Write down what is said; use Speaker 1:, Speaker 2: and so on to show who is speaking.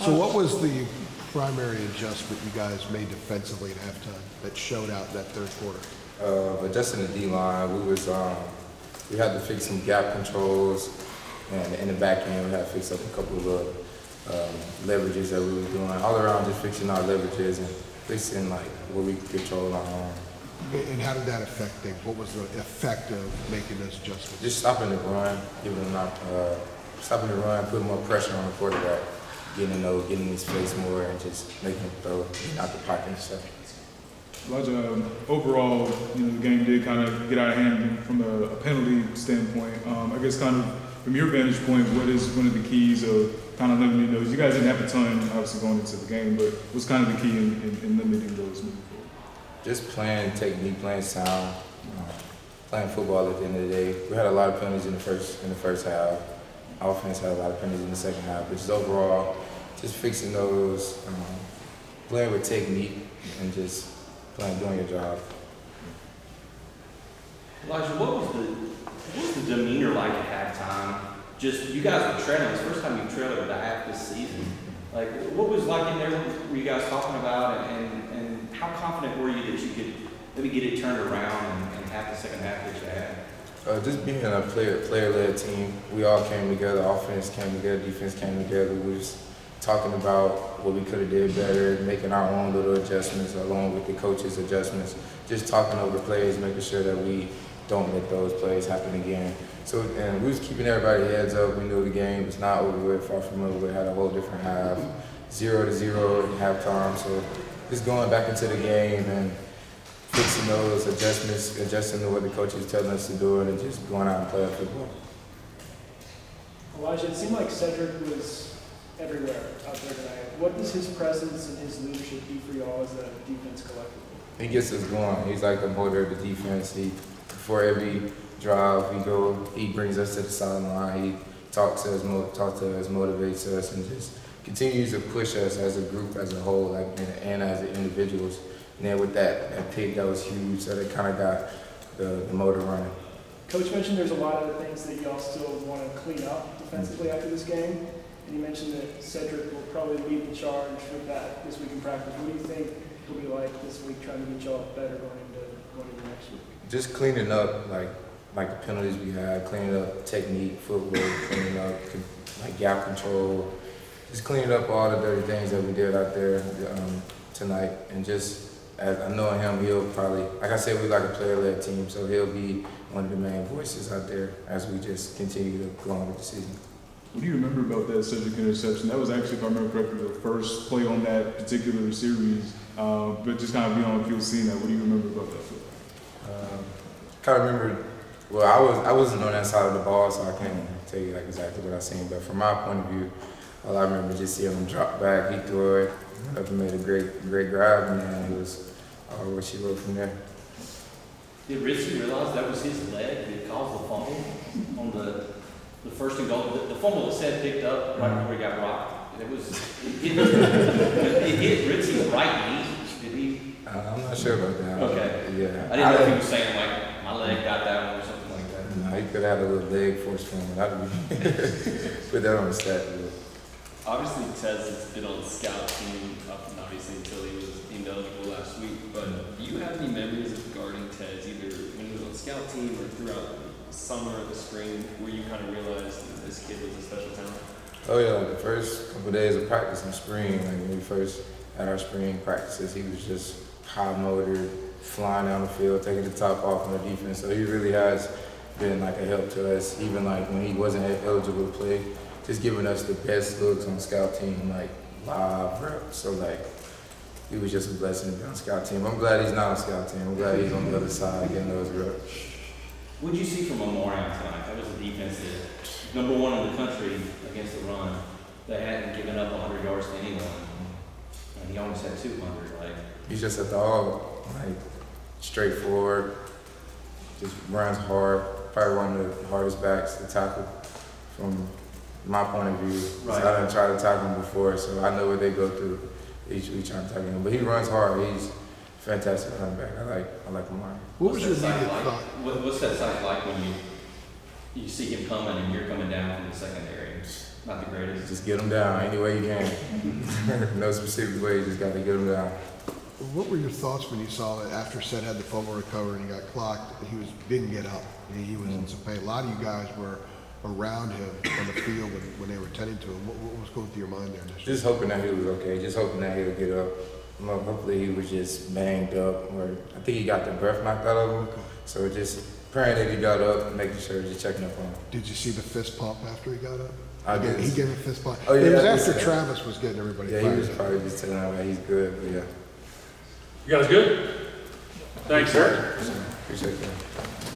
Speaker 1: So what was the primary adjustment you guys made defensively at halftime that showed out in that third quarter?
Speaker 2: Adjusting the D-line, we had to fix some gap controls, and in the back end, we had to fix up a couple of leverages that we were doing. All around, just fixing our leverages and fixing like where we could control our arm.
Speaker 1: And how did that affect things? What was the effect of making those adjustments?
Speaker 2: Just stopping the run, stopping the run, putting more pressure on the quarterback, getting in his face more, and just making him throw, getting out the pocket and stuff.
Speaker 3: Elijah, overall, the game did kind of get out of hand from a penalty standpoint. I guess kind of from your vantage point, what is one of the keys of kind of limiting those? You guys didn't have a ton, obviously, going into the game, but what's kind of the key in limiting those moving forward?
Speaker 2: Just playing technique, playing sound, playing football at the end of the day. We had a lot of penalties in the first half. Offense had a lot of penalties in the second half, but just overall, just fixing those, playing with technique, and just doing your job.
Speaker 4: Elijah, what was the demeanor like at halftime? Just, you guys were trailing. It's the first time you've trailed a half this season. Like, what was like in there? What were you guys talking about? And how confident were you that you could maybe get it turned around and have the second half that you had?
Speaker 2: Just being a player-led team, we all came together. Offense came together, defense came together. We was talking about what we could have did better, making our own little adjustments along with the coaches' adjustments. Just talking over plays, making sure that we don't let those plays happen again. So, and we was keeping everybody's heads up. We knew the game was not over with, far from over with. Had a whole different half, 0-0 at halftime. So, just going back into the game and fixing those adjustments, adjusting to what the coach is telling us to do, and just going out and playing football.
Speaker 5: Elijah, it seemed like Cedric was everywhere out there tonight. What does his presence and his leadership do for y'all as a defense collectively?
Speaker 2: He gets us going. He's like the motor of the defense. Before every drive, he brings us to the sideline. He talks to us, motivates us, and just continues to push us as a group, as a whole, and as individuals. And then with that pick, that was huge. So they kind of got the motor running.
Speaker 5: Coach mentioned there's a lot of things that y'all still want to clean up defensively after this game. And you mentioned that Cedric will probably lead the charge with that this week in practice. What do you think it'll be like this week trying to get y'all better going into next week?
Speaker 2: Just cleaning up like the penalties we had, cleaning up technique, footwork, cleaning up like gap control, just cleaning up all the dirty things that we did out there tonight. And just as I know him, he'll probably, like I said, we like a player-led team, so he'll be one of the main voices out there as we just continue to go on with the season.
Speaker 3: What do you remember about that Cedric interception? That was actually, if I remember correctly, the first play on that particular series, but just kind of being on the field seeing that. What do you remember about that play?
Speaker 2: Kind of remember, well, I wasn't on that side of the ball, so I can't tell you like exactly what I seen. But from my point of view, all I remember just seeing him drop back, he threw it, went up and made a great grab, and then it was all what she wrote from there.
Speaker 4: Did Ritchie realize that was his leg that caused the fumble on the first and goal? The fumble that Seth picked up right before he got rocked. It hit Ritchie's right knee. Did he?
Speaker 2: I'm not sure about that.
Speaker 4: Okay.
Speaker 2: Yeah.
Speaker 4: I didn't know if he was saying like my leg got that one or something like that.
Speaker 2: No, he could have had a little leg force from it. Put that on the stat list.
Speaker 6: Obviously, Tez has been on the scout team obviously until he was deemed eligible last week. But do you have any memories of guarding Tez, either when he was on the scout team or throughout the summer or the spring, where you kind of realized that this kid was a special talent?
Speaker 2: Oh yeah, like the first couple of days of practice in spring, like when we first had our spring practices, he was just high motored, flying down the field, taking the top off on the defense. So he really has been like a help to us, even like when he wasn't eligible to play, just giving us the best looks on the scout team, like live reps. So like, he was just a blessing to be on the scout team. I'm glad he's not on the scout team. I'm glad he's on the other side getting those reps.
Speaker 4: What did you see from Memorial tonight? That was a defense that number one in the country against the run. They hadn't given up 100 yards to anyone, and he almost had 200. Like,
Speaker 2: He's just a dog, like straightforward, just runs hard. Probably one of the hardest backs to tackle from my point of view.
Speaker 4: Right.
Speaker 2: So I didn't try to tackle him before, so I know what they go through each week trying to tackle him. But he runs hard. He's a fantastic running back. I like him.
Speaker 1: What was your immediate
Speaker 4: like?
Speaker 1: thought?
Speaker 4: What's that sight like when you see him coming and you're coming down from the secondary? Not the greatest.
Speaker 2: Just get him down any way you can. No specific way, you just got to get him down.
Speaker 1: What were your thoughts when you saw that after Seth had the fumble recovery and he got clocked, didn't get up? He was in some pain. A lot of you guys were around him on the field when they were tending to him. What was going through your mind there initially?
Speaker 2: Just hoping that he was okay. Just hoping that he'll get up. Hopefully he was just banged up, or I think he got the breath knocked out of him.
Speaker 1: Okay.
Speaker 2: So just praying that he got up and making sure, just checking up on him.
Speaker 1: Did you see the fist pump after he got up?
Speaker 2: I did.
Speaker 1: He gave a fist pump.
Speaker 2: Oh, yeah,
Speaker 1: It was
Speaker 2: I did
Speaker 1: after
Speaker 2: see that.
Speaker 1: Travis was getting everybody
Speaker 2: Yeah, he
Speaker 1: fired
Speaker 2: was
Speaker 1: up.
Speaker 2: probably just telling him that he's good, but yeah.
Speaker 7: You guys good? Thanks, sir.
Speaker 2: Appreciate that.